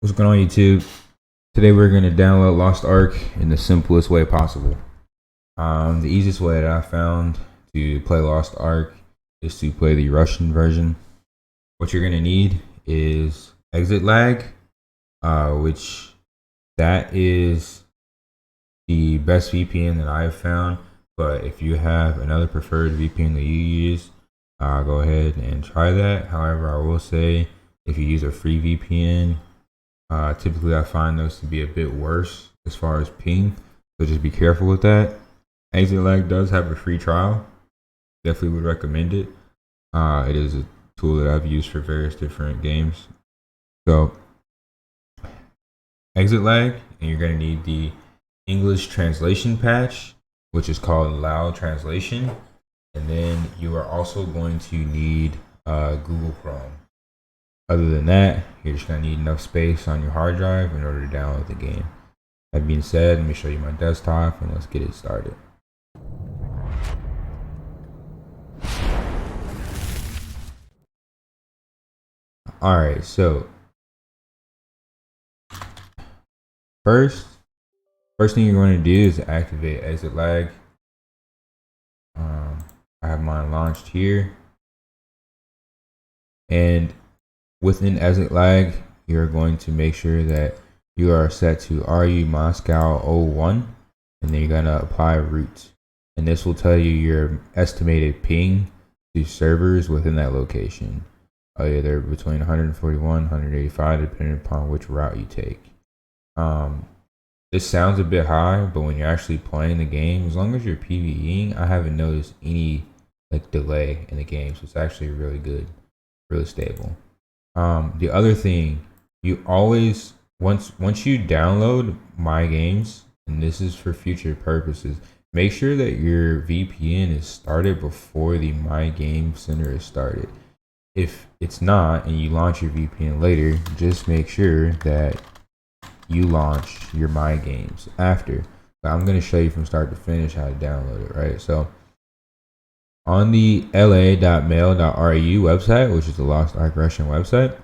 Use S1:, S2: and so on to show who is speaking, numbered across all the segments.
S1: What's going on, YouTube? Today we're going to download Lost Ark in the simplest way possible. The easiest way that I found to play Lost Ark is to play the Russian version. What you're going to need is exit lag, which that is the best VPN that I've found. But if you have another preferred VPN that you use, go ahead and try that. However, I will say if you use a free VPN, typically I find those to be a bit worse as far as ping, so just be careful with that. Exit lag does have a free trial. Definitely would recommend it. It is a tool that I've used for various different games. So exit lag, and you're going to need the English translation patch, which is called Loud Translation. And then you are also going to need Google Chrome. Other than that, you're just going to need enough space on your hard drive in order to download the game. That being said, let me show you my desktop and let's get it started. Alright, so first thing you're going to do is activate exit lag. I have mine launched here. And within exit lag, you're going to make sure that you are set to RU Moscow 01, and then you're going to apply root. And this will tell you your estimated ping to servers within that location. Either between 141 and 185, depending upon which route you take. This sounds a bit high, but when you're actually playing the game, as long as you're PvEing, I haven't noticed any delay in the game, so it's actually really good, really stable. The other thing, you always once you download my games, and this is for future purposes, make sure that your VPN is started before the My Game Center is started. If it's not and you launch your VPN later, just make sure that you launch your My Games after. But I'm going to show you from start to finish how to download it, right? So on the la.mail.ru website, which is the Lost Ark Russian website,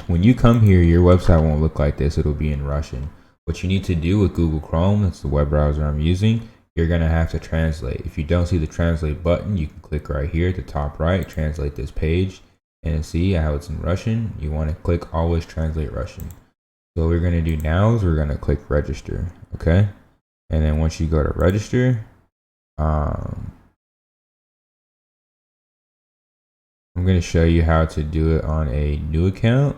S1: when you come here, your website won't look like this. It'll be in Russian. What you need to do with Google Chrome, that's the web browser I'm using, you're going to have to translate. If you don't see the translate button, you can click right here at the top right, translate this page, and see how it's in Russian. You want to click always translate Russian. So what we're going to do now is we're going to click register, okay? And then once you go to register, I'm going to show you how to do it on a new account.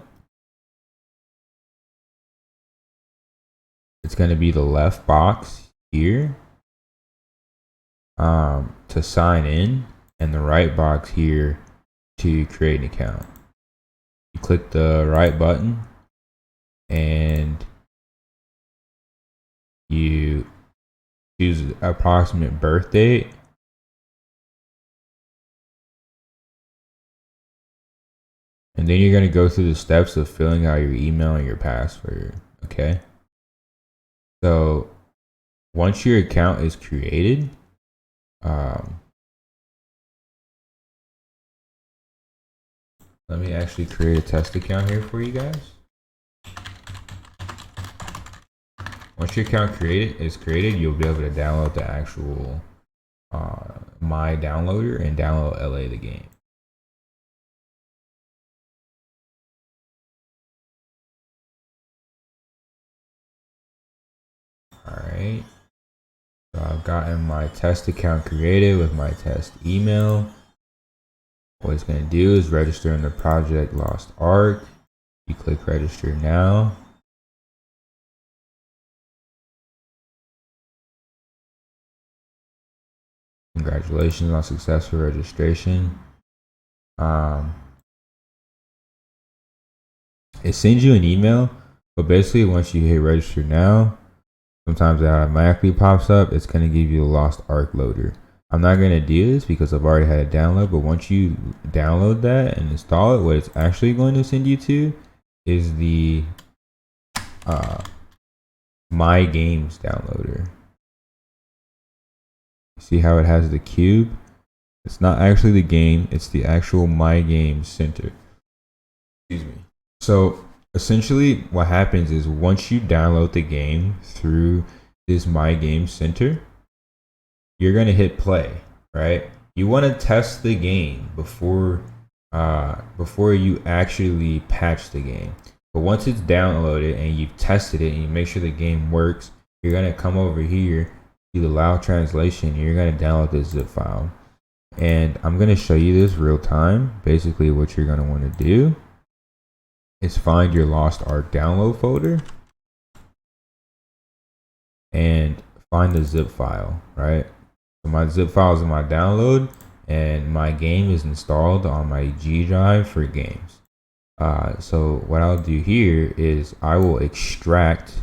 S1: It's going to be the left box here to sign in, and the right box here to create an account. You click the right button and you choose approximate birth date. And then you're going to go through the steps of filling out your email and your password, okay? So once your account is created, let me actually create a test account here for you guys. Once your account is created, you'll be able to download the actual My Downloader and download LA the game. Alright, so I've gotten my test account created with my test email. What it's going to do is register in the project Lost Ark. You click register now. Congratulations on successful registration. It sends you an email, but basically once you hit register now, sometimes it automatically pops up. It's going to give you the Lost Ark loader. I'm not going to do this because I've already had it download, but once you download that and install it, what it's actually going to send you to is the My Games downloader. See how it has the cube? It's not actually the game, it's the actual My Games Center. Excuse me. So essentially what happens is once you download the game through this My Game Center, you're going to hit play, right? You want to test the game before you actually patch the game. But once it's downloaded and you've tested it and you make sure the game works, you're going to come over here to the allow translation and you're going to download this zip file. And I'm going to show you this real time. Basically what you're going to want to do is find your Lost Ark download folder and find the zip file, right? So my zip file is in my download and my game is installed on my G drive for games. So what I'll do here is I will extract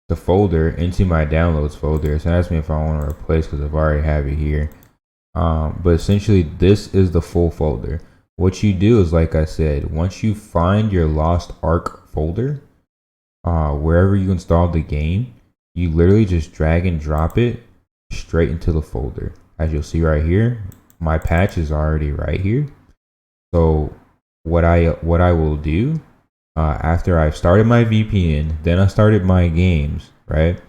S1: the folder into my downloads folder. It's asking me if I want to replace because I've already have it here. But essentially this is the full folder. What you do is, like I said, once you find your Lost Ark folder, wherever you installed the game, you literally just drag and drop it straight into the folder. As you'll see right here, my patch is already right here. So what I will do after I've started my VPN, then I started my games, right?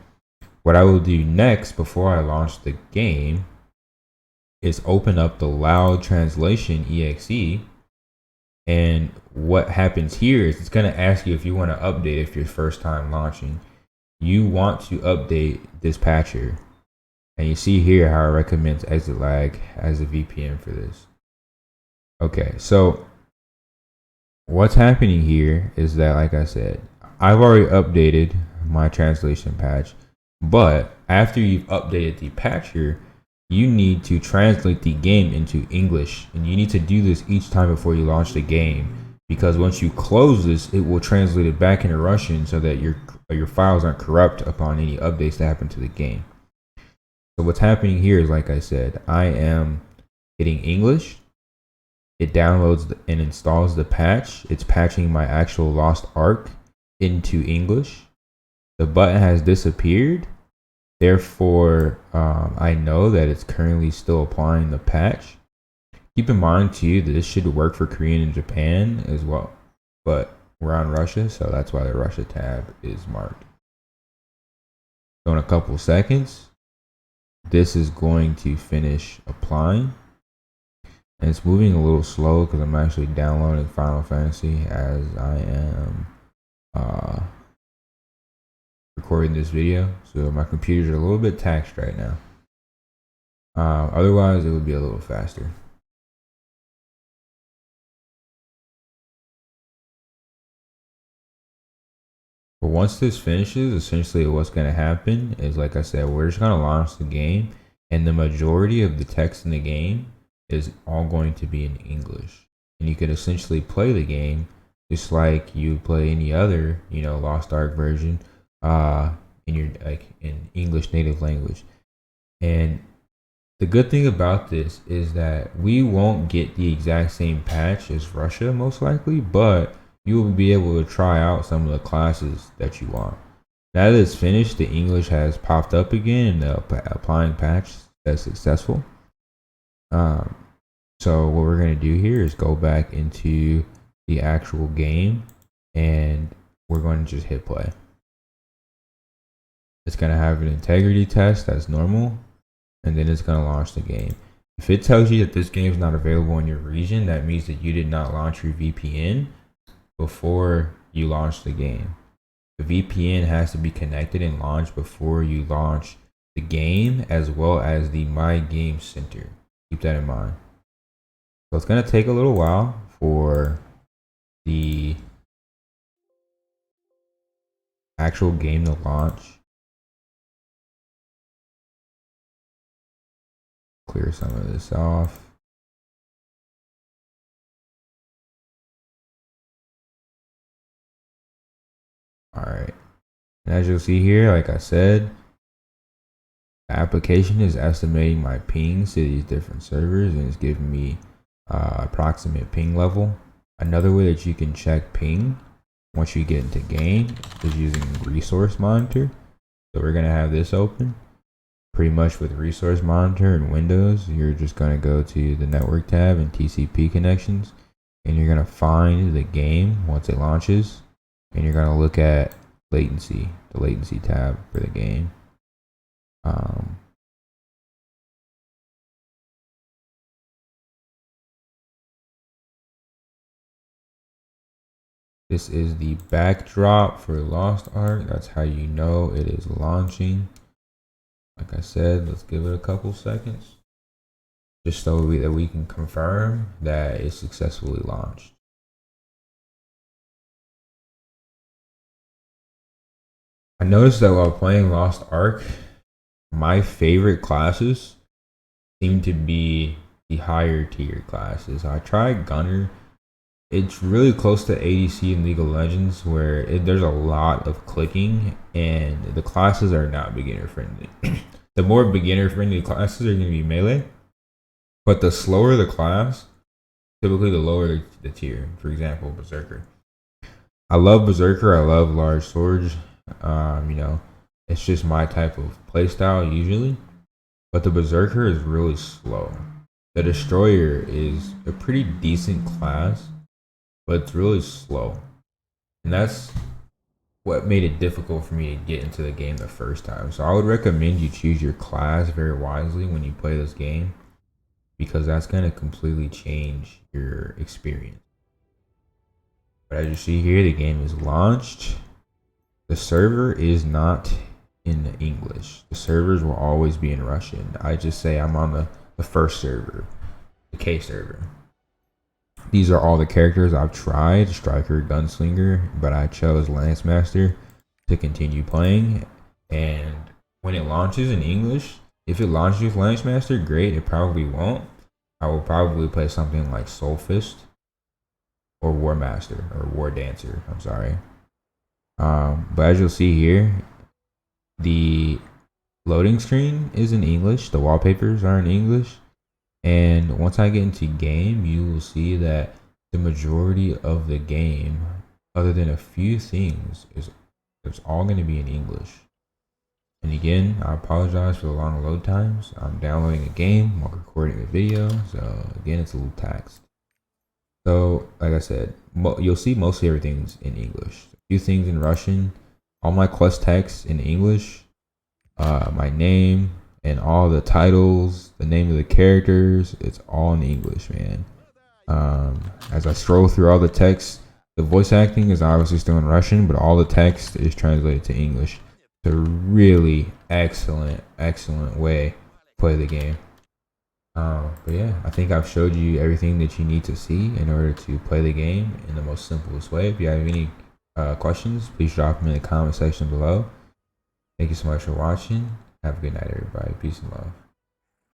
S1: What I will do next before I launch the game is open up the loud translation exe. And what happens here is it's going to ask you if you want to update if you're first time launching. You want to update this patcher. And you see here how it recommends exit lag as a VPN for this. Okay, so what's happening here is that, like I said, I've already updated my translation patch. But after you've updated the patcher, you need to translate the game into English, and you need to do this each time before you launch the game, because once you close this, it will translate it back into Russian so that your files aren't corrupt upon any updates that happen to the game. So what's happening here is, like I said, I am hitting English. It downloads and installs the patch. It's patching my actual Lost Ark into English. The button has disappeared. Therefore, I know that it's currently still applying the patch. Keep in mind too that this should work for Korean and Japan as well, but we're on Russia, so that's why the Russia tab is marked. So in a couple seconds, this is going to finish applying. And it's moving a little slow because I'm actually downloading Final Fantasy as I am recording this video, so my computers are a little bit taxed right now. Otherwise it would be a little faster. But once this finishes, essentially what's going to happen is, like I said, we're just going to launch the game, and the majority of the text in the game is all going to be in English, and you can essentially play the game just like you play any other, Lost Ark version in English native language. And the good thing about this is that we won't get the exact same patch as Russia most likely, but you will be able to try out some of the classes that you want. Now that it's finished, the English has popped up again and the applying patch that's successful. So what we're going to do here is go back into the actual game and we're going to just hit play. It's going to have an integrity test as normal, and then it's going to launch the game. If it tells you that this game is not available in your region, that means that you did not launch your VPN before you launch the game. The VPN has to be connected and launched before you launch the game, as well as the My Game Center. Keep that in mind. So it's going to take a little while for the actual game to launch. Clear some of this off. All right. And as you'll see here, like I said, the application is estimating my pings to these different servers, and it's giving me approximate ping level. Another way that you can check ping once you get into game is using resource monitor. So we're going to have this open. pretty much with Resource Monitor and Windows, you're just going to go to the Network tab and TCP connections, and you're going to find the game once it launches, and you're going to look at latency, the latency tab for the game. This is the backdrop for Lost Ark. That's how you know it is launching. Like I said, let's give it a couple seconds, just so that we can confirm that it's successfully launched. I noticed that while playing Lost Ark, my favorite classes seem to be the higher tier classes. I tried Gunner. It's really close to ADC in League of Legends, where there's a lot of clicking and the classes are not beginner friendly. The more beginner friendly classes are going to be melee, but the slower the class, typically the lower the tier. For example, Berserker. I love Berserker. I love large swords. You know, it's just my type of playstyle usually. But the Berserker is really slow. The Destroyer is a pretty decent class, but it's really slow. And that's what made it difficult for me to get into the game the first time. So I would recommend you choose your class very wisely when you play this game, because that's going to completely change your experience. But as you see here, the game is launched. The server is not in English. The servers will always be in Russian. I just say I'm on the first server, the K server. These are all the characters I've tried, Striker, Gunslinger, but I chose Lance Master to continue playing. And when it launches in English, if it launches with Lance Master, great. It probably won't. I will probably play something like Soul Fist or War Master or War Dancer. I'm sorry. But as you'll see here, the loading screen is in English. The wallpapers are in English. And once I get into game, you will see that the majority of the game, other than a few things, it's all going to be in English. And again, I apologize for the long load times. I'm downloading a game while recording a video, so again, it's a little taxed. So, like I said, you'll see mostly everything's in English. A few things in Russian, all my quest text in English, my name, and all the titles, the name of the characters, it's all in English, man. As I scroll through all the text, the voice acting is obviously still in Russian, but all the text is translated to English. It's a really excellent way to play the game. But yeah, I think I've showed you everything that you need to see in order to play the game in the most simplest way. If you have any questions, please drop them in the comment section below. Thank you so much for watching. Have a good night, everybody. Peace and love.